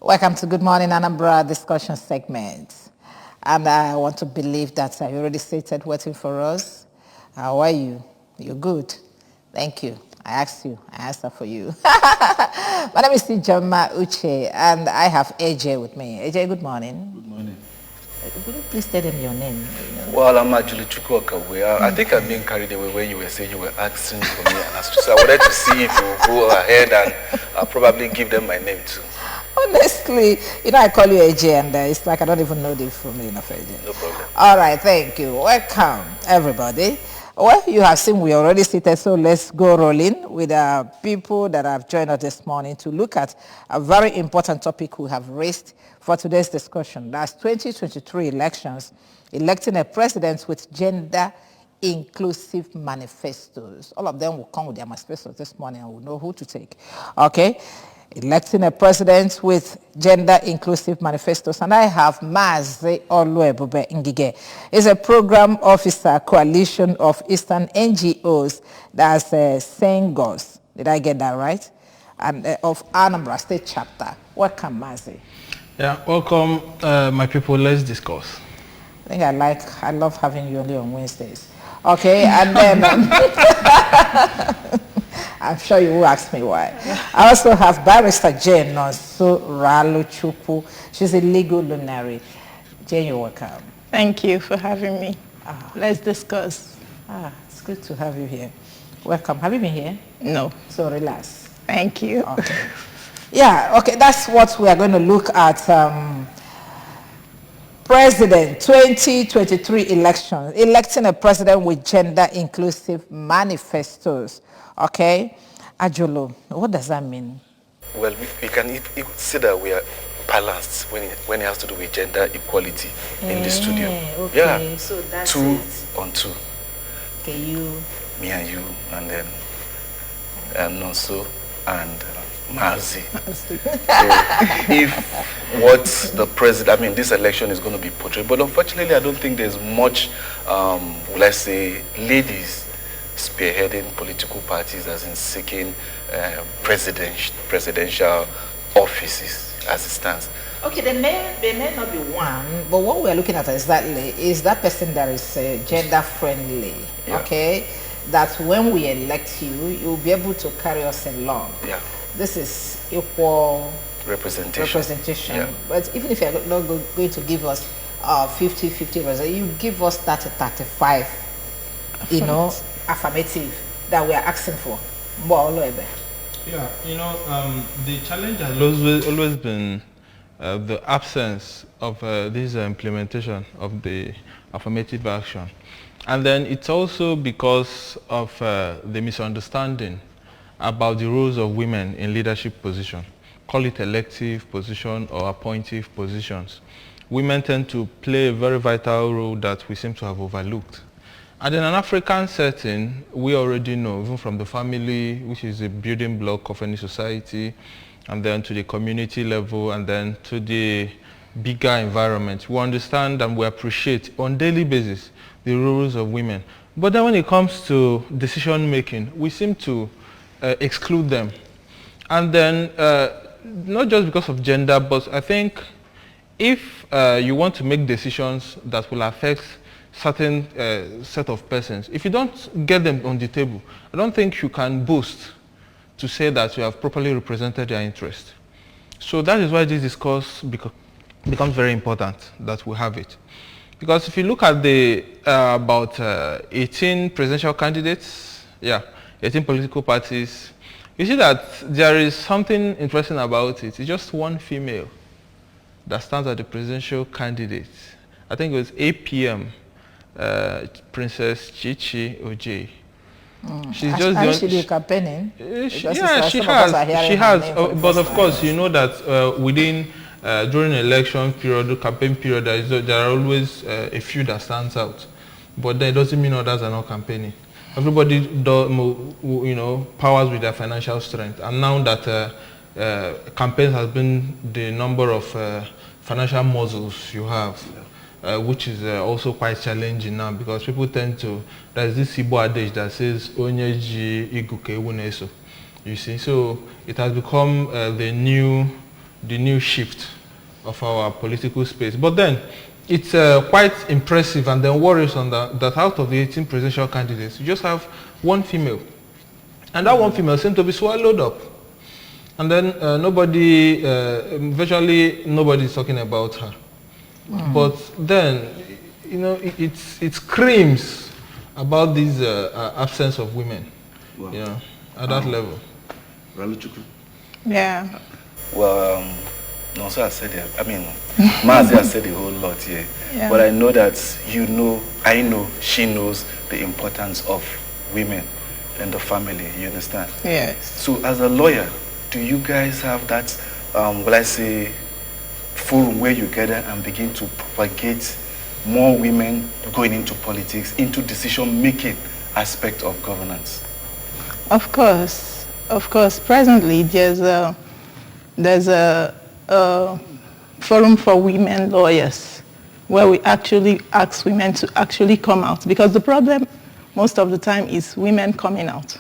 Welcome to Good Morning Anambra discussion segment. And I want to believe that you already seated waiting for us. How are you? You're good. Thank you. I asked her for you. My name is Ijoma Uche, and I have AJ with me. AJ, good morning. Good morning. Could you please tell them your name? Well, I'm actually Chukwuokawe. I think I'm being carried away when you were saying you were asking for me. So I wanted to see if you would go ahead and I'll probably give them my name too. Honestly, I call you AJ and it's like I don't even know the full name of AJ. No problem. All right, thank you. Welcome, everybody. Well, you have seen we already seated, so let's go rolling with people that have joined us this morning to look at a very important topic we have raised for today's discussion. That's 2023 elections, electing a president with gender-inclusive manifestos. All of them will come with their manifestos this morning and we'll know who to take. Okay? Electing a president with gender-inclusive manifestos. And I have Mazi Oluebube Ngige. He's a program officer, coalition of Eastern NGOs, that's Sengos. Did I get that right? And of Anambra State Chapter. Welcome, Mazi. Yeah, welcome, my people. Let's discuss. I think I love having you only on Wednesdays. Okay, and then... I'm sure you will ask me why. I also have Barrister Jane Nonso Raluchukwu. She's a legal luminary. Jane, you're welcome. Thank you for having me. Let's discuss. It's good to have you here. Welcome. Have you been here? No. So relax. Thank you. Okay. Yeah, okay, that's what we are going to look at. President 2023 elections, electing a president with gender-inclusive manifestos. Okay, Ajolo, what does that mean? Well, we can see that we are balanced when it has to do with gender equality in the studio. Okay. Yeah, so that's two it. on two. Okay, you. Me and you, and then Nonso and Mazi. So if what the president, this election is going to be portrayed, but unfortunately I don't think there's much, let's say, ladies spearheading political parties as in seeking presidential offices as it stands. Okay, there may not be one, but what we're looking at exactly is that person that is gender friendly, yeah. Okay? That when we elect you, you'll be able to carry us along. Yeah. This is equal representation. Yeah. But even if you're not going to give us 50-50, you give us 30-35, affirmative that we are asking for. Yeah, the challenge has always been the absence of this implementation of the affirmative action. And then it's also because of the misunderstanding about the roles of women in leadership position. Call it elective position or appointive positions. Women tend to play a very vital role that we seem to have overlooked. And in an African setting, we already know, even from the family, which is a building block of any society, and then to the community level, and then to the bigger environment, we understand and we appreciate on a daily basis the roles of women. But then when it comes to decision making, we seem to exclude them. And then, not just because of gender, but I think if you want to make decisions that will affect certain set of persons, if you don't get them on the table, I don't think you can boast to say that you have properly represented their interest. So that is why this discourse becomes very important that we have it. Because if you look at the about 18 presidential candidates, 18 political parties, you see that there is something interesting about it. It's just one female that stands as the presidential candidate. I think it was APM, Princess Chichi Ojei. She's just the only campaigning. She has. But of course, you know that within during election period, campaign period, there are always a few that stands out. But that doesn't mean others are not campaigning. Everybody powers with their financial strength. And now that campaigns has been the number of financial muscles you have, which is also quite challenging now because people tend to, there's this Igbo adage that says, Onyeji iguke uneso. You see, so it has become the new the new shift of our political space. But then, it's quite impressive and then worrisome that out of the 18 presidential candidates, you just have one female. And that one female seemed to be swallowed up. And then virtually nobody is talking about her. But then, it screams about this absence of women, at that level. Yeah. Well, Nonso has said it. I mean, Mazi has said a whole lot here. Yeah. But I know that I know she knows the importance of women in the family. You understand? Yes. So as a lawyer, do you guys have that, forum where you gather and begin to propagate more women going into politics, into decision-making aspect of governance? Of course. Presently, there's a forum for women lawyers where we actually ask women to actually come out, because the problem most of the time is women coming out.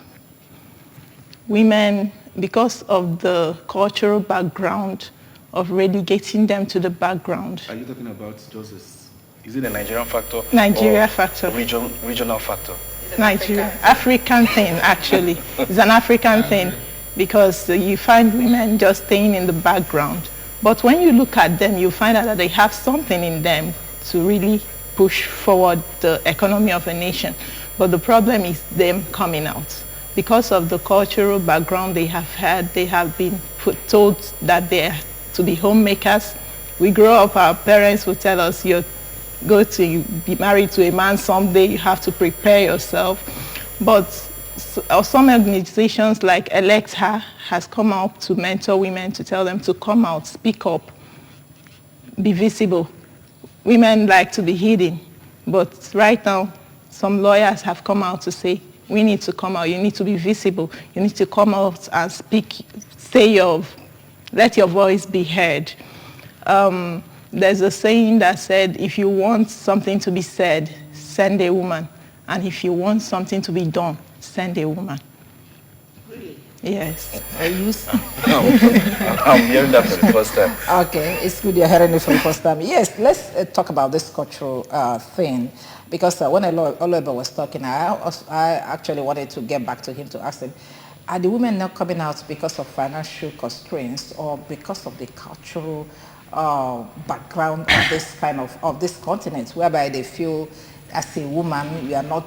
Women, because of the cultural background of relegating them to the background. Are you talking about justice? Is it a Nigerian factor? Nigeria factor. Regional factor? Nigeria. African thing, actually. It's an African thing, because you find women just staying in the background. But when you look at them, you find out that they have something in them to really push forward the economy of a nation. But the problem is them coming out. Because of the cultural background they have had, they have been told that they are to be homemakers. We grow up, our parents will tell us, you're going to be married to a man someday, you have to prepare yourself. But some organizations like Elect Her has come out to mentor women, to tell them to come out, speak up, be visible. Women like to be hidden, but right now, some lawyers have come out to say, we need to come out, you need to be visible, you need to come out and speak, let your voice be heard. There's a saying that said, if you want something to be said, send a woman. And if you want something to be done, send a woman. Really? Yes. I'm hearing that for the first time. Okay, it's good you're hearing it for the first time. Yes, let's talk about this cultural thing. Because when Oluebe was talking, I actually wanted to get back to him to ask him, are the women not coming out because of financial constraints or because of the cultural background of this of this continent, whereby they feel as a woman you are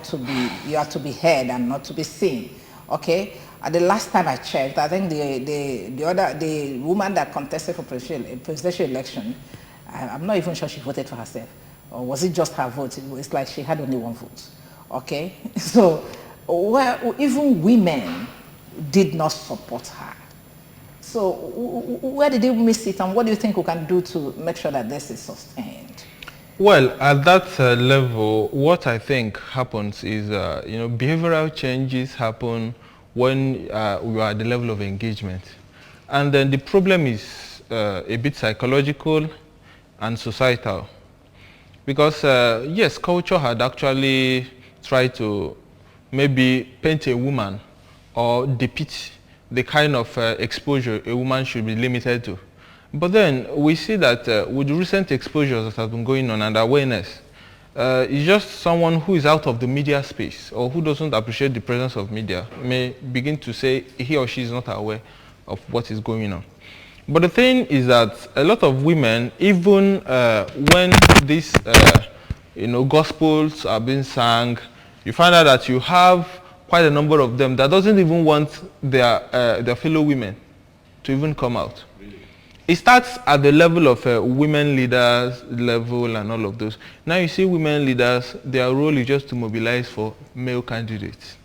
to be heard and not to be seen? Okay. The last time I checked, I think the woman that contested for presidential election, I'm not even sure she voted for herself, or was it just her vote? It's like she had only one vote. Okay. So even women did not support her. So where did they miss it, and what do you think we can do to make sure that this is sustained? Well, at that level, what I think happens is, behavioral changes happen when we are at the level of engagement. And then the problem is a bit psychological and societal. Because, yes, culture had actually tried to maybe paint a woman or depict the kind of exposure a woman should be limited to. But then we see that with the recent exposures that have been going on and awareness, it's just someone who is out of the media space or who doesn't appreciate the presence of media may begin to say he or she is not aware of what is going on. But the thing is that a lot of women, even when these gospels are being sung, you find out that you have quite a number of them that doesn't even want their fellow women to even come out. Really? It starts at the level of women leaders level and all of those. Now you see women leaders, their role is just to mobilize for male candidates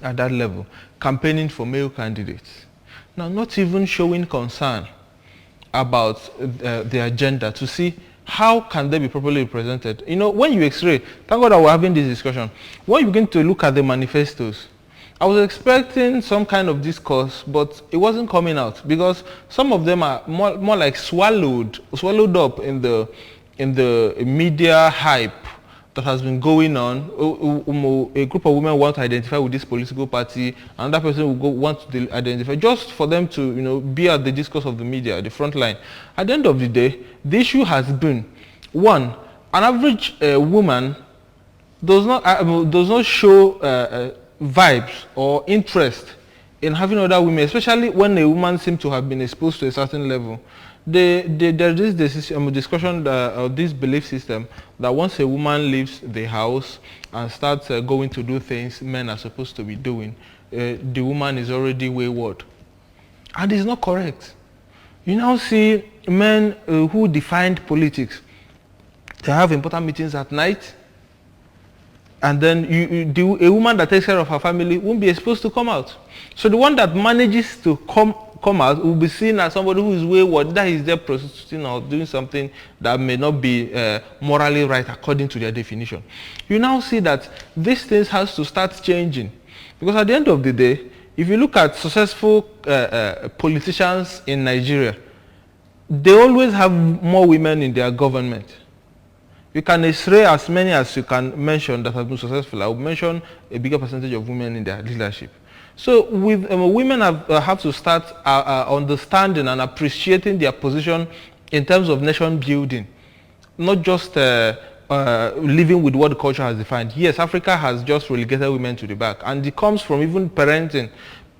at that level, campaigning for male candidates. Now not even showing concern about the agenda to see how can they be properly represented. When you X-ray, thank God that we're having this discussion. When you begin to look at the manifestos, I was expecting some kind of discourse, but it wasn't coming out because some of them are more like swallowed up in the media hype that has been going on. A group of women want to identify with this political party, another person will want to identify, just for them to be at the discourse of the media, the front line. At the end of the day, the issue has been, one, an average woman does not show vibes or interest in having other women, especially when a woman seems to have been exposed to a certain level. There is this discussion of this belief system that once a woman leaves the house and starts going to do things men are supposed to be doing, the woman is already wayward. And it's not correct. You now see men who defined politics. They have important meetings at night, and then a woman that takes care of her family won't be exposed to come out. So the one that manages to come out will be seen as somebody who is wayward, that is there prostituting or doing something that may not be morally right according to their definition. You now see that these things has to start changing, because at the end of the day, if you look at successful politicians in Nigeria, they always have more women in their government. You can extract as many as you can mention that have been successful. I will mention a bigger percentage of women in their leadership. So with women have to start understanding and appreciating their position in terms of nation building, not just living with what the culture has defined. Yes, Africa has just relegated women to the back, and it comes from even parenting.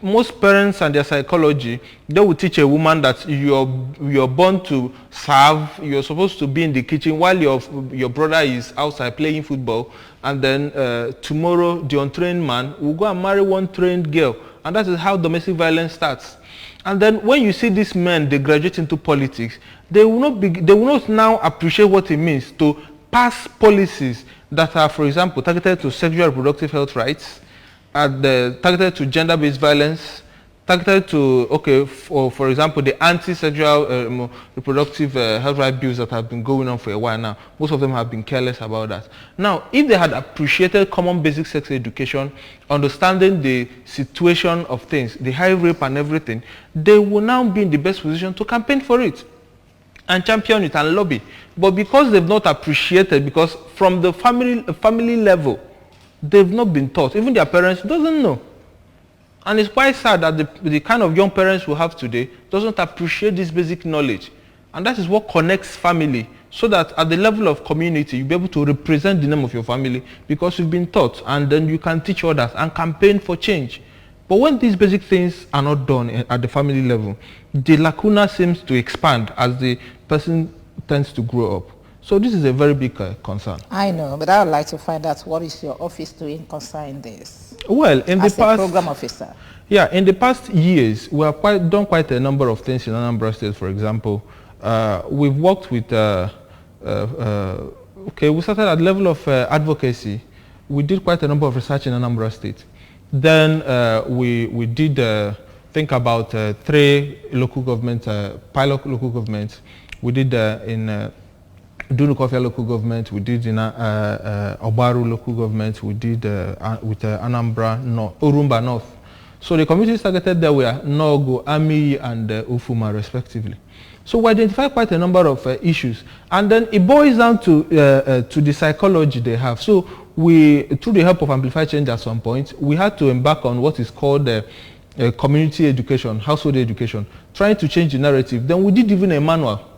Most parents and their psychology, they will teach a woman that you're born to serve, you're supposed to be in the kitchen while your brother is outside playing football, and then tomorrow the untrained man will go and marry one trained girl, and that is how domestic violence starts. And then when you see these men, they graduate into politics, they will not now appreciate what it means to pass policies that are, for example, targeted to sexual and reproductive health rights, targeted to gender-based violence, targeted to, for example, the anti-sexual reproductive health rights bills that have been going on for a while now. Most of them have been careless about that. Now, if they had appreciated common basic sex education, understanding the situation of things, the high rape and everything, they will now be in the best position to campaign for it and champion it and lobby. But because they've not appreciated, because from the family level, they've not been taught. Even their parents doesn't know. And it's quite sad that the kind of young parents we have today doesn't appreciate this basic knowledge. And that is what connects family, so that at the level of community, you'll be able to represent the name of your family because you've been taught, and then you can teach others and campaign for change. But when these basic things are not done at the family level, the lacuna seems to expand as the person tends to grow up. So this is a very big concern. I know, but I would like to find out what is your office doing concerning this? Well, in the past, as a program officer. Yeah, in the past years, we have done quite a number of things in Anambra State. For example, we've worked with, we started at the level of advocacy. We did quite a number of research in Anambra State. Then we did think about 3 local governments, pilot local governments. We did in Dunukofia local government, we did in Obaru local government, we did with Anambra North, Urumba North. So the communities targeted there were Nogo, Ami, and Ufuma respectively. So we identified quite a number of issues, and then it boils down to the psychology they have. So through the help of Amplify Change at some point, we had to embark on what is called community education, household education, trying to change the narrative. Then we did even a manual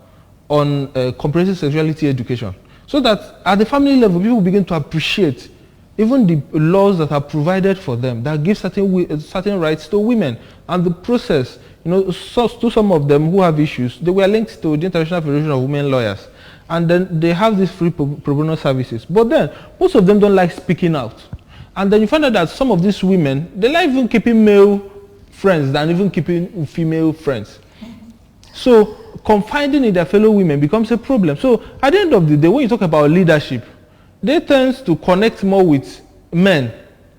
on comprehensive sexuality education, so that at the family level, people begin to appreciate even the laws that are provided for them that give certain rights to women. And the process, to some of them who have issues, they were linked to the International Federation of Women Lawyers, and then they have these free pro bono services. But then most of them don't like speaking out, and then you find out that some of these women, they like even keeping male friends than even keeping female friends. So confiding in their fellow women becomes a problem. So at the end of the day, when you talk about leadership, they tend to connect more with men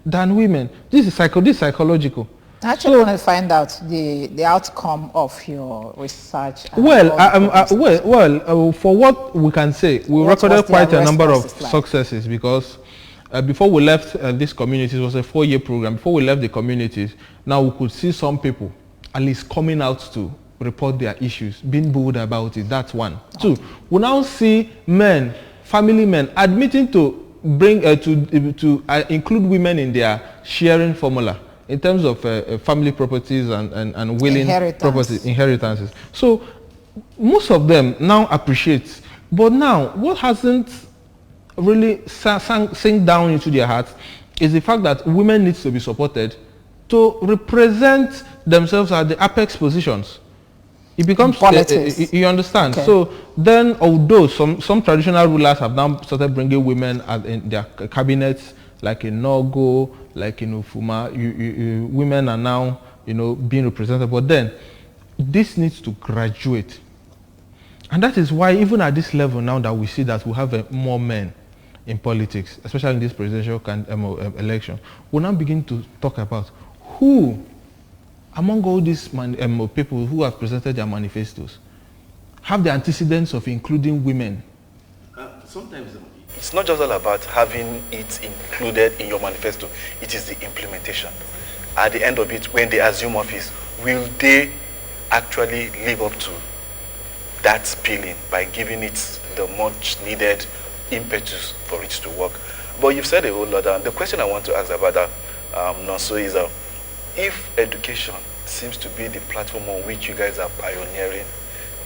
than women. This is psychological. I actually want to find out the outcome of your research. For what we can say, we recorded quite a number of successes, because before we left these communities, it was a 4-year program. Before we left the communities, now we could see some people at least coming out to report their issues, being bold about it. That's one. Okay. 2, we now see men, family men, admitting to bring to include women in their sharing formula in terms of family properties and willing inheritances. So most of them now appreciate, but now what hasn't really sink down into their hearts is the fact that women need to be supported to represent themselves at the apex positions. It becomes you understand. Okay. So then, although some traditional rulers have now started bringing women in their cabinets, like in Nogo, like in Ufuma, women are now being represented. But then this needs to graduate, and that is why even at this level now that we see that we have more men in politics, especially in this presidential election, we'll now begin to talk about who among all these people who have presented their manifestos have the antecedents of including women. Sometimes it's not just all about having it included in your manifesto, it is the implementation. At the end of it, when they assume office, will they actually live up to that spilling by giving it the much needed impetus for it to work? But you've said a whole lot. The question I want to ask about that, Nonso, is if education seems to be the platform on which you guys are pioneering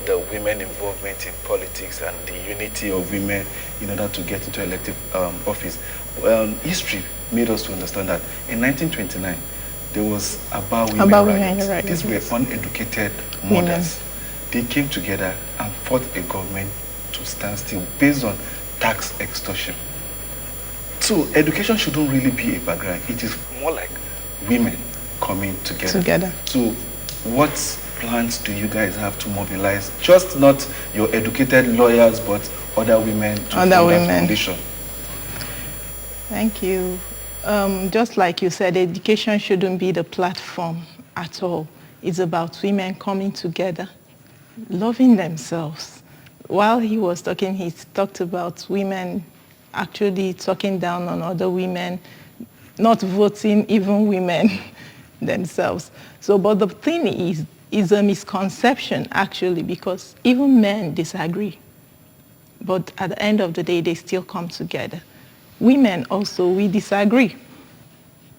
the women involvement in politics and the unity of women in order to get into elective office, history made us to understand that in 1929 there was about women riots. These were uneducated mothers. They came together and fought a government to stand still based on tax extortion. So education shouldn't really be a background. It is more like women coming together. So what plans do you guys have to mobilize, just not your educated lawyers, but other women to form that foundation? Thank you. Just like you said, education shouldn't be the platform at all. It's about women coming together, loving themselves. While he was talking, he talked about women actually talking down on other women, not voting even women themselves. So, but the thing is a misconception actually, because even men disagree. But at the end of the day, they still come together. Women also, we disagree.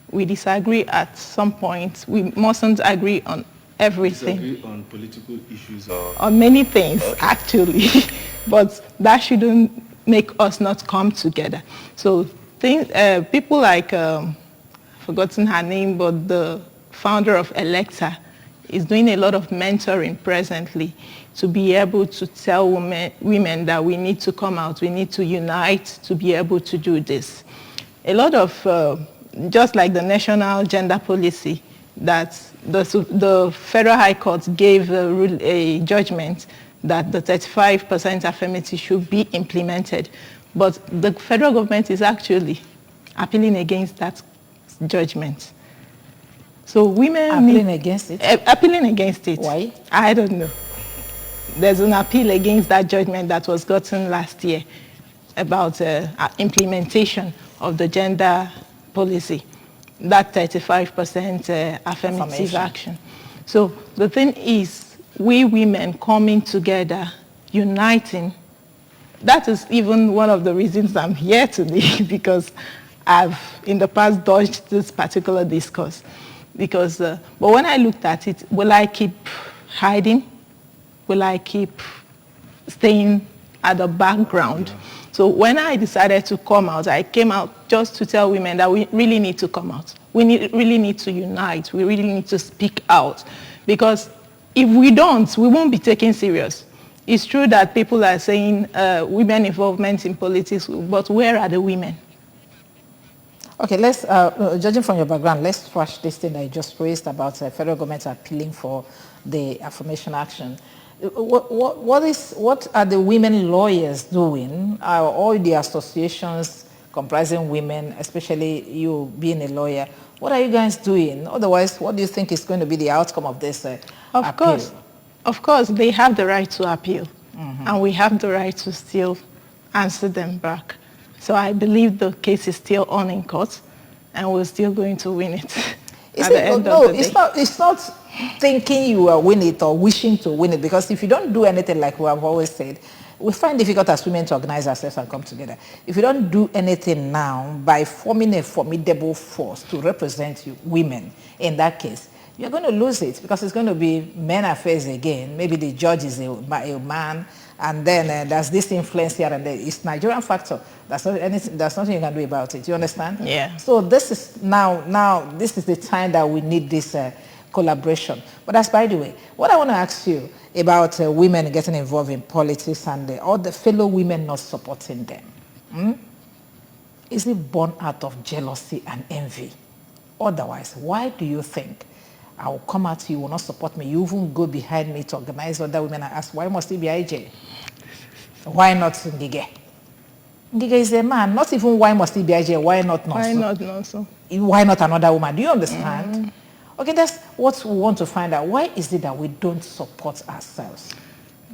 We disagree at some point. We mustn't agree on everything. Disagree on political issues or... On many things, actually. But that shouldn't make us not come together. So people like, forgotten her name, but the founder of Electa is doing a lot of mentoring presently to be able to tell women that we need to come out, we need to unite to be able to do this. A lot of, just like the national gender policy, that the Federal High Court gave a judgment that the 35% affirmative should be implemented. But the federal government is actually appealing against that judgment. So women appealing against it? Appealing against it. Why? I don't know. There's an appeal against that judgment that was gotten last year about implementation of the gender policy, that 35% affirmative action. So the thing is, we women coming together, uniting, that is even one of the reasons I'm here today, because I've in the past dodged this particular discourse. Because, but when I looked at it, will I keep hiding? Will I keep staying at the background? Yeah. So when I decided to come out, I came out just to tell women that we really need to come out. We really need to unite. We really need to speak out. Because if we don't, we won't be taken serious. It's true that people are saying women involvement in politics, but where are the women? Okay, let's, judging from your background, let's trash this thing that you just raised about federal government appealing for the affirmation action. What are the women lawyers doing? Are all the associations comprising women, especially you being a lawyer, what are you guys doing? Otherwise, what do you think is going to be the outcome of this appeal? Of course, they have the right to appeal, and we have the right to still answer them back. So I believe the case is still on in court, and we're still going to win it at the end of the day. It's not. thinking you will win it or wishing to win it. Because if you don't do anything, like we have always said, we find it difficult as women to organize ourselves and come together. If you don't do anything now by forming a formidable force to represent you, women, in that case, you're going to lose it because it's going to be men affairs again. Maybe the judge is a man, and then there's this influence here and there. It's Nigerian factor. There's nothing you can do about it. You understand? Yeah. So this is now this is the time that we need this collaboration. But that's by the way. What I want to ask you about women getting involved in politics and all the fellow women not supporting them. Is it born out of jealousy and envy? Otherwise, why do you think I will come out to you, will not support me? You even go behind me to organize other women and ask, why must it be IJ? Why not Ngige? Ngige is a man. Not even why must it be IJ? Why not Nonso? Why not Nonso? Why not another woman? Do you understand? Okay, that's what we want to find out. Why is it that we don't support ourselves?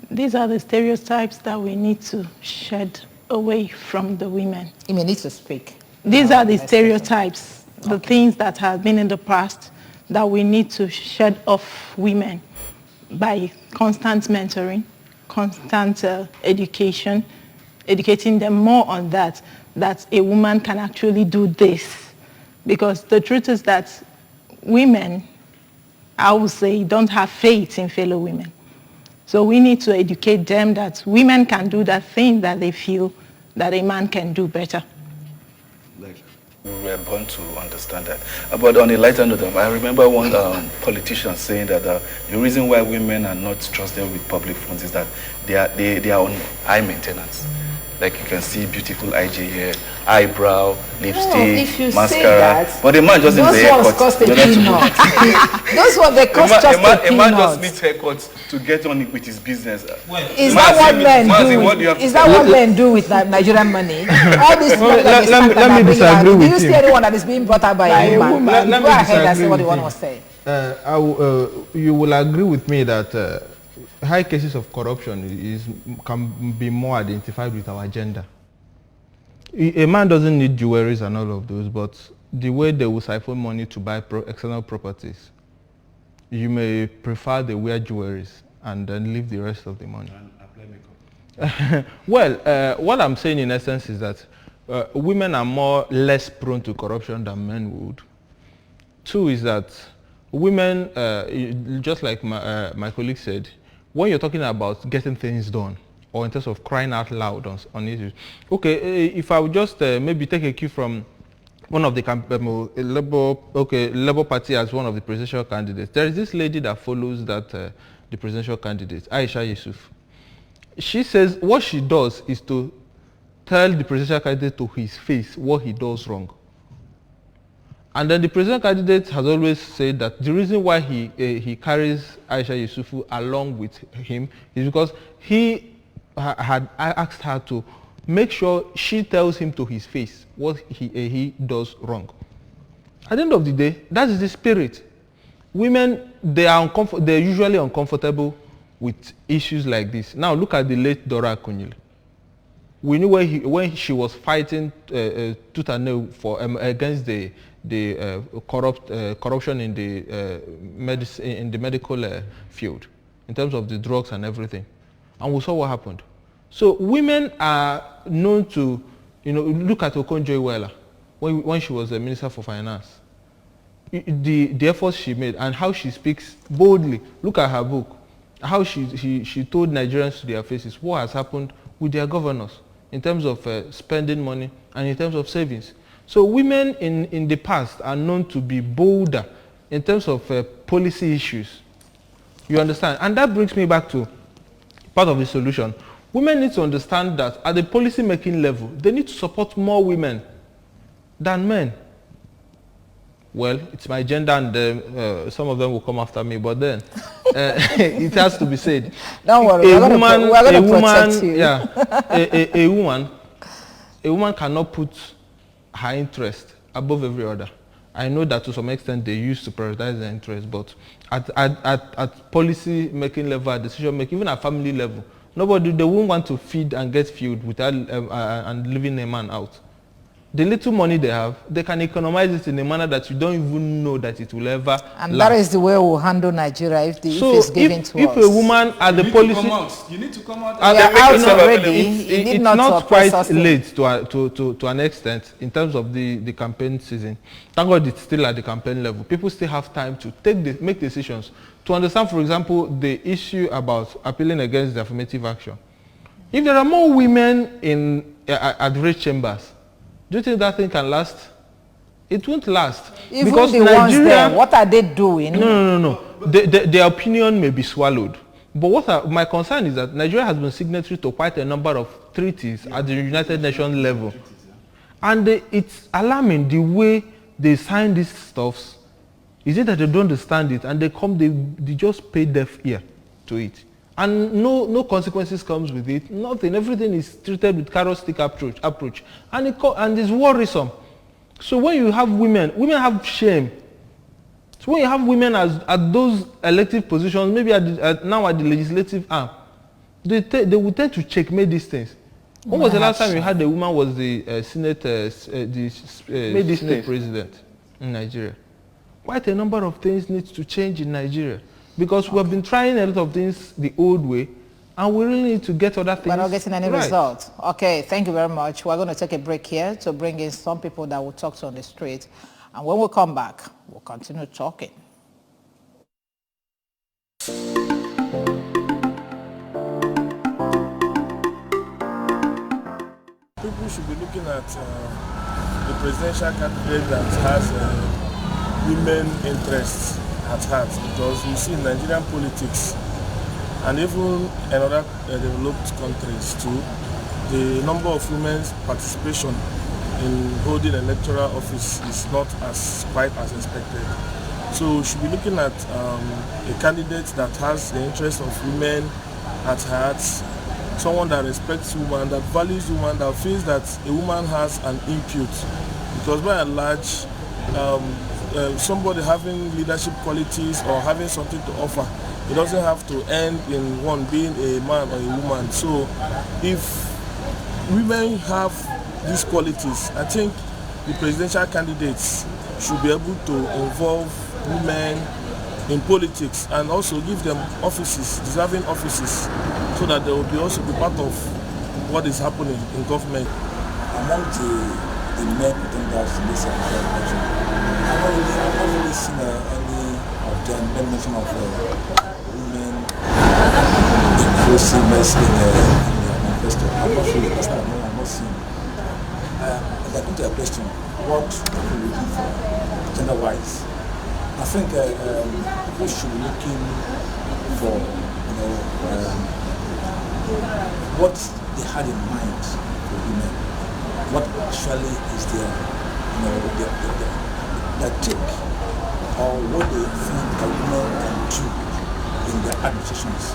These are the stereotypes that we need to shed away from the women. You may need to speak. These are the stereotypes, the things that have been in the past that we need to shed off women by constant mentoring, constant education, educating them more on that a woman can actually do this. Because the truth is that women, I would say, don't have faith in fellow women. So we need to educate them that women can do that thing that they feel that a man can do better. We were born to understand that. But on a lighter note, I remember one politician saying that the reason why women are not trusted with public funds is that they are on high maintenance. Like you can see beautiful IJ here, eyebrow, lipstick, mascara. But the man just needs a haircut. Those ones they cost just a peanut. A man just needs haircuts to get on with his business. Is that what men do? Is that what men do with Nigerian money? All this money let me disagree with you. Do you see anyone that is being brought up by a woman? Go ahead and say what you want to say. You will agree with me that high cases of corruption can be more identified with our gender. A man doesn't need jewelries and all of those, but the way they will siphon money to buy external properties, you may prefer they wear jewelries and then leave the rest of the money. And apply makeup. Well, what I'm saying in essence is that women are less prone to corruption than men would. Two is that women, just like my colleague said, when you're talking about getting things done, or in terms of crying out loud on issues, okay, if I would just maybe take a cue from one of the Labour Party as one of the presidential candidates, there is this lady that follows that the presidential candidate, Aisha Yusuf. She says what she does is to tell the presidential candidate to his face what he does wrong. And then the president candidate has always said that the reason why he carries Aisha Yusufu along with him is because he had asked her to make sure she tells him to his face what he does wrong. At the end of the day, that is the spirit. Women, they're usually uncomfortable with issues like this. Now look at the late Dora Akunyili. We knew when she was fighting tooth and nail against the corruption in the medical field, in terms of the drugs and everything, and we saw what happened. So women are known to, look at Okonjo-Iweala when she was a minister for finance. The efforts she made and how she speaks boldly. Look at her book, how she told Nigerians to their faces what has happened with their governors in terms of spending money and in terms of savings. So women in the past are known to be bolder in terms of policy issues. You understand? And that brings me back to part of the solution. Women need to understand that at the policy making level, they need to support more women than men. Well, it's my gender and some of them will come after me, but then it has to be said. Don't worry, we're going to protect you. Yeah, a woman cannot put her interest above every other. I know that to some extent they used to prioritize their interest, but at policy making level, at decision making, even at family level, they won't want to feed and get fueled without and leaving a man out. the little money they have, they can economize it in a manner that you don't even know that it will ever And last. that is the way we'll handle Nigeria if it's given to us. If a woman at the policy... You need to come out. We are out already. It's not quite late to an extent in terms of the campaign season. Thank God it's still at the campaign level. People still have time to make decisions. To understand, for example, the issue about appealing against the affirmative action. If there are more women at race chambers, do you think that thing can last? It won't last. Even because the ones there, what are they doing? No. Their opinion may be swallowed. But my concern is that Nigeria has been signatory to quite a number of treaties at the United Nations level. And it's alarming the way they sign these stuffs. Is it that they don't understand it and they just pay deaf ear to it? And no consequences comes with it, nothing. Everything is treated with carrot stick approach. And it's worrisome. So when you have women have shame. So when you have women at those elective positions, maybe now at the legislative arm, they will tend to checkmate these things. When was the last time you had a woman was the Senate president in Nigeria? Quite a number of things need to change in Nigeria. Because we have been trying a lot of things the old way, and we really need to get other things. We're not getting any right. results. Okay, thank you very much. We're going to take a break here to bring in some people that will talk to on the street. And when we come back, we'll continue talking. People should be looking at the presidential candidate that has women interests at heart, because you see in Nigerian politics and even in other developed countries too, the number of women's participation in holding electoral office is not quite as expected. So we should be looking at a candidate that has the interest of women at heart, someone that respects women, that values women, that feels that a woman has an input. Because by and large, somebody having leadership qualities or having something to offer, it doesn't have to end in one being a man or a woman. So if women have these qualities, I think the presidential candidates should be able to involve women in politics and also give them offices, deserving offices, so that they will also be part of what is happening in government. Among the men contenders in this election, I've not really seen any of them mention of women inclusiveness in their manifesto. I'm not sure that's not, no, I'm not seeing. Like into a question, what are we looking for gender-wise? I think people should be looking for, what they had in mind for women. What actually is their take, or what they think a woman can do in their administrations,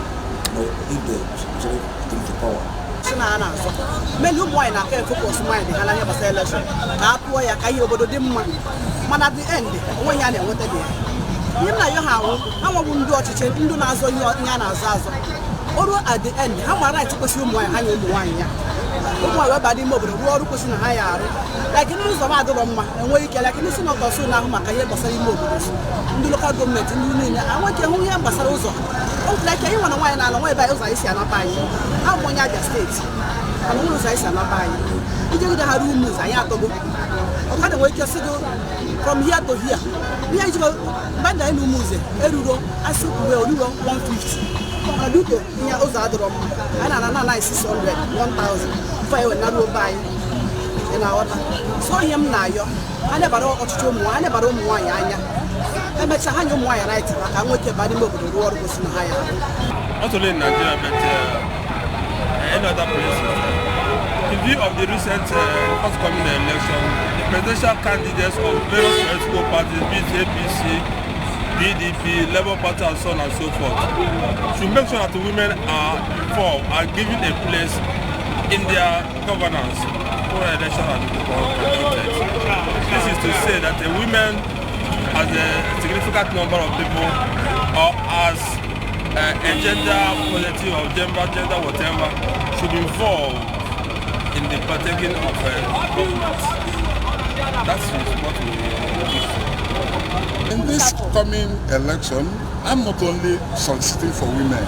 if they actually come to power. Men who wine are focus mind the Halaya Basa election. Apoya Kayo Bodo Dimma. Man at the end, when Yana wanted it. You know how I won't do to change into Nazo Yana Zazo. Or at the end, how am I to pursue my high wine? Body mobile, who pushing higher. Like in the other Roma, and where you can like listen of Basu now, Makaya Basari mobiles. In the local government, in I want to hear Basarozo. Like anyone wine and away by us, I see an abide. How one other states? And all those I see an abide. You don't have rooms, I have to go. How do wait just from here to here? Here you go, but I know music. Erudo, I said, well, you 150. I do go near Ozadrom, and another 600, 1,000. I will not buy in our so him now. I never know what to do. I never know why I bet you how you why right. I want your body move the world was in higher. Not only in Nigeria, but any other places. In view of the recent forthcoming election, the presidential candidates of various political parties, be it APC, BDP, Labour Party, and so on and so forth, should make sure that the women are involved and given a place in their governance for election and conducted. This is to say that the women, as a significant number of people, or as a gender positive or gender whatever, should be involved in the partaking of government. That's what we In this coming election, I'm not only soliciting for women,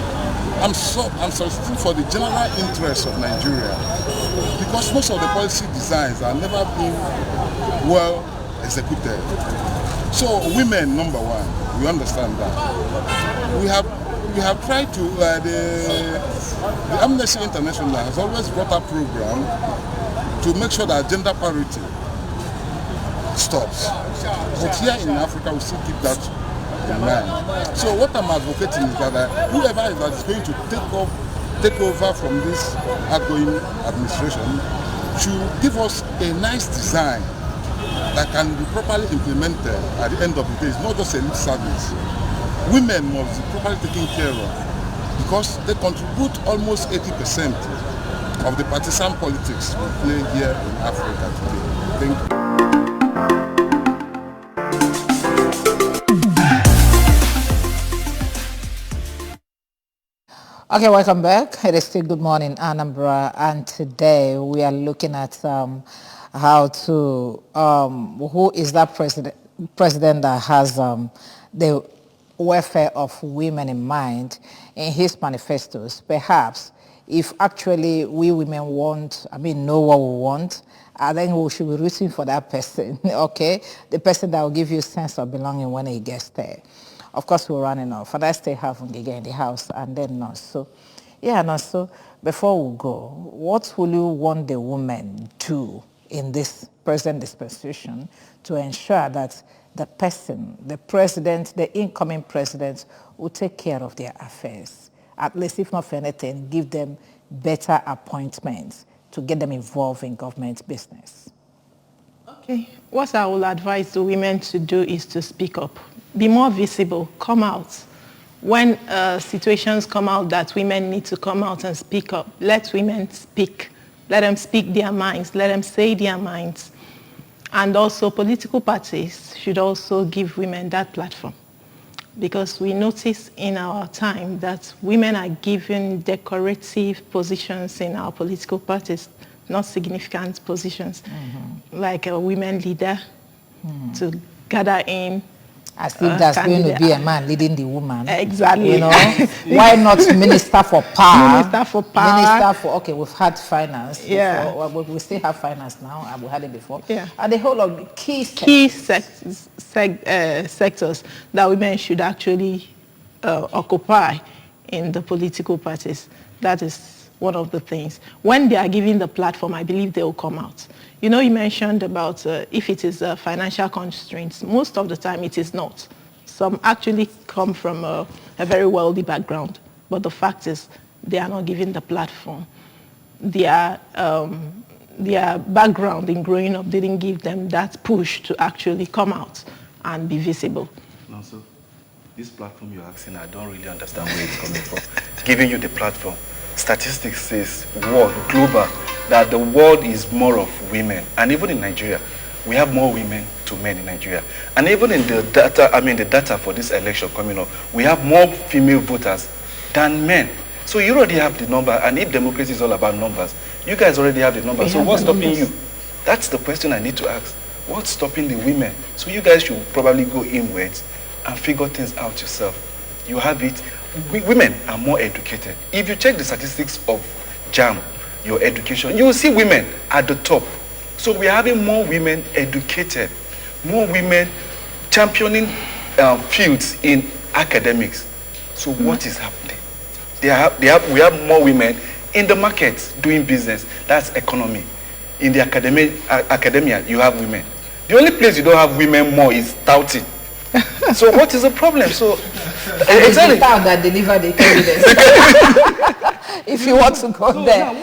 I'm soliciting for the general interest of Nigeria, because most of the policy designs are never been well executed. So women, number one, we understand that. We have tried to, the Amnesty International has always brought a program to make sure that gender parity stops. But here in Africa, we still keep that in mind. So what I'm advocating is that whoever is going to take over from this outgoing administration should give us a nice design that can be properly implemented at the end of the day. It's not just a lip service. Women must be properly taken care of because they contribute almost 80% of the partisan politics we play here in Africa today. Thank you. Okay, welcome back. It is still Good Morning Anambra, and today we are looking at how to, who is that president that has the welfare of women in mind in his manifestos. Perhaps if actually we women know what we want, then we should be rooting for that person, okay? The person that will give you a sense of belonging when he gets there. Of course, we're running off, and I still have Ngige in the house, and then also, before we go, what will you want the women do in this present dispensation to ensure that the person, the president, the incoming president will take care of their affairs? At least, if not for anything, give them better appointments to get them involved in government business. Okay, what I will advise the women to do is to speak up. Be more visible, come out. When situations come out that women need to come out and speak up, let women speak. Let them speak their minds. Let them say their minds. And also political parties should also give women that platform. Because we notice in our time that women are given decorative positions in our political parties, not significant positions, like a women leader to gather in. As if that's going to be a man leading the woman. Exactly. You know, why not minister for power? Minister for power. Minister for, okay, we've had finance. Yeah. Before. Well, we still have finance now. We had it before. Yeah. And the whole of the key sectors that women should actually occupy in the political parties. That is one of the things. When they are given the platform, I believe they will come out. You know, you mentioned about if it is financial constraints. Most of the time, it is not. Some actually come from a very wealthy background. But the fact is, they are not given the platform. Their background in growing up didn't give them that push to actually come out and be visible. No, so this platform you're asking, I don't really understand where it's coming from. Giving you the platform. Statistics says global, that the world is more of women. And even in Nigeria, we have more women to men in Nigeria. And even in the data for this election coming up, we have more female voters than men. So you already have the number, and if democracy is all about numbers, you guys already have the number. So what's stopping you? That's the question I need to ask. What's stopping the women? So you guys should probably go inwards and figure things out yourself. You have it. Women are more educated. If you check the statistics of JAM, your education, you will see women at the top. So we are having more women educated, more women championing fields in academics. So what is happening? We have more women in the market doing business. That's economy. In the academia, you have women. The only place you don't have women more is touting. So what is the problem? So exactly. The town that deliver the candidates. If you want to go there.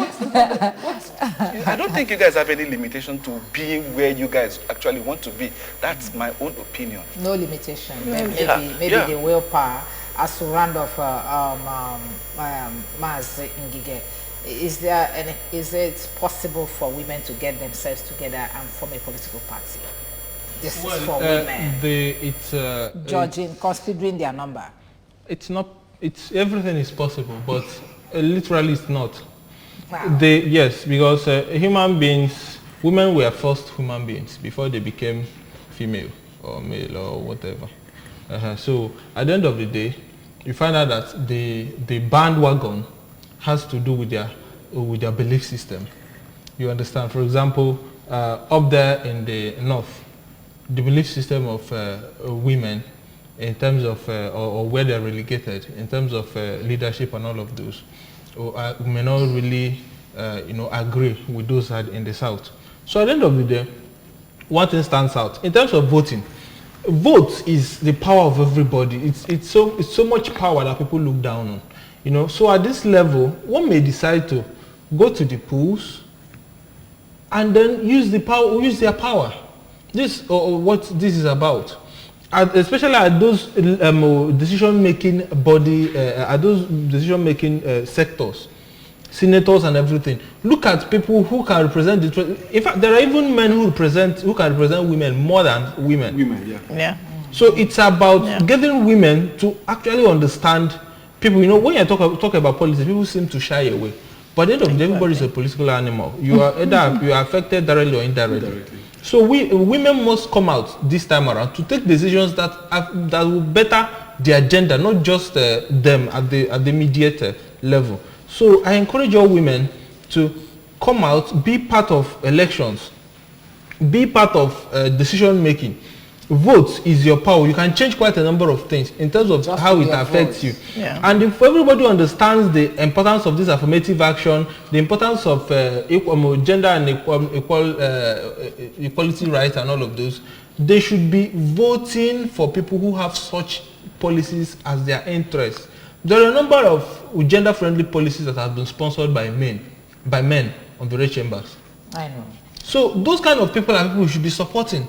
I don't think you guys have any limitation to being where you guys actually want to be. That's my own opinion. No limitation. Maybe the willpower. As to round off Maz Ngige, is it possible for women to get themselves together and form a political party? This is for women. Considering their number. It's not. Everything is possible, but literally it's not. Wow. Yes, because human beings women were first human beings before they became female or male or whatever. So at the end of the day, you find out that the bandwagon has to do with their belief system. You understand? For example, up there in the north, the belief system of women in terms of or where they're relegated in terms of leadership and all of those may not really agree with those in the south. So at the end of the day, one thing stands out in terms of voting. Vote is the power of everybody. It's so much power that people look down on. So at this level, one may decide to go to the polls and then use their power. This what this is about. Especially at those decision-making body, at those decision-making sectors, senators and everything. Look at people who can represent in fact, there are even men who can represent women more than women. Yeah. So it's about getting women to actually understand people. When you talk about politics, people seem to shy away. But at the end of the day, everybody is a political animal. You are either you are affected directly or indirectly. So women must come out this time around to take decisions that will better the agenda, not just them at the immediate level. So I encourage all women to come out, be part of elections, be part of decision making. Vote is your power. You can change quite a number of things in terms of just how it affects you. Yeah. And if everybody understands the importance of this affirmative action, the importance of gender and equality rights and all of those, they should be voting for people who have such policies as their interests. There are a number of gender-friendly policies that have been sponsored by men on the red chambers. I know. So those kind of people are people we should be supporting.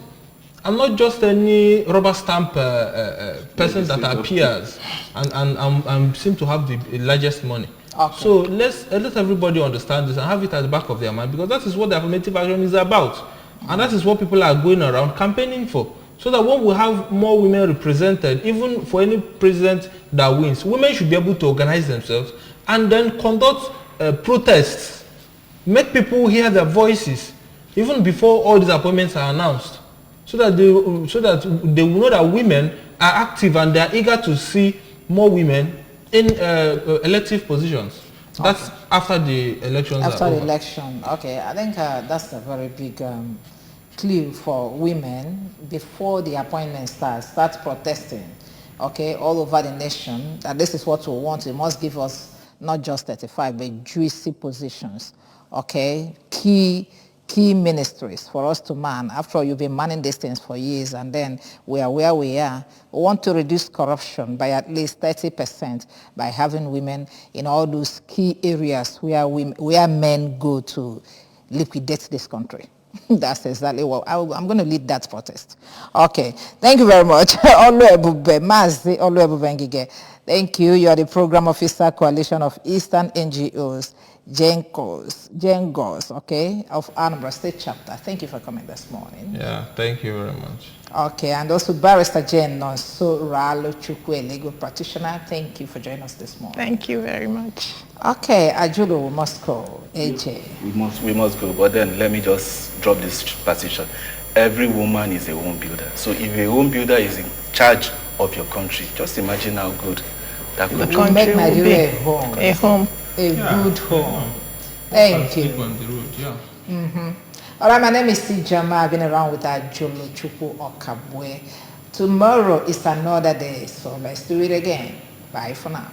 I'm not just any rubber stamp person that appears and seem to have the largest money. Okay. So let everybody understand this and have it at the back of their mind, because that is what the affirmative action is about. And that is what people are going around campaigning for. So that when we have more women represented, even for any president that wins, women should be able to organize themselves and then conduct protests, make people hear their voices, even before all these appointments are announced. So that they will know that women are active and they are eager to see more women in elective positions. Okay. That's after the elections. After the election, okay. I think that's a very big clue for women before the appointment start protesting. Okay, all over the nation. That this is what we want. It must give us not just 35, but juicy positions. Okay, key ministries for us to man. After all, you've been manning these things for years, and then we are where we are. We want to reduce corruption by at least 30% by having women in all those key areas where men go to liquidate this country. That's exactly what I'm going to lead that protest. Okay, thank you very much. Thank you. You are the Program Officer, Coalition of Eastern NGOs, GENGOS, okay, of Anambra State Chapter. Thank you for coming this morning. Yeah, thank you very much. Okay, and also Barrister Jane Nonso Ralo Chukwe, legal practitioner. Thank you for joining us this morning. Thank you very much. Okay, Ajulo, we must go. AJ. We must go, but then let me just drop this partition. Every woman is a home builder. So if a home builder is in charge of your country, just imagine how good that could be. Make Nigeria a home. A home. A good home. Thank you. On the road, yeah. Mm-hmm. All right, my name is Tijama. I've been around with Ajolo Chukwu Okabwe. Tomorrow is another day, so let's do it again. Bye for now.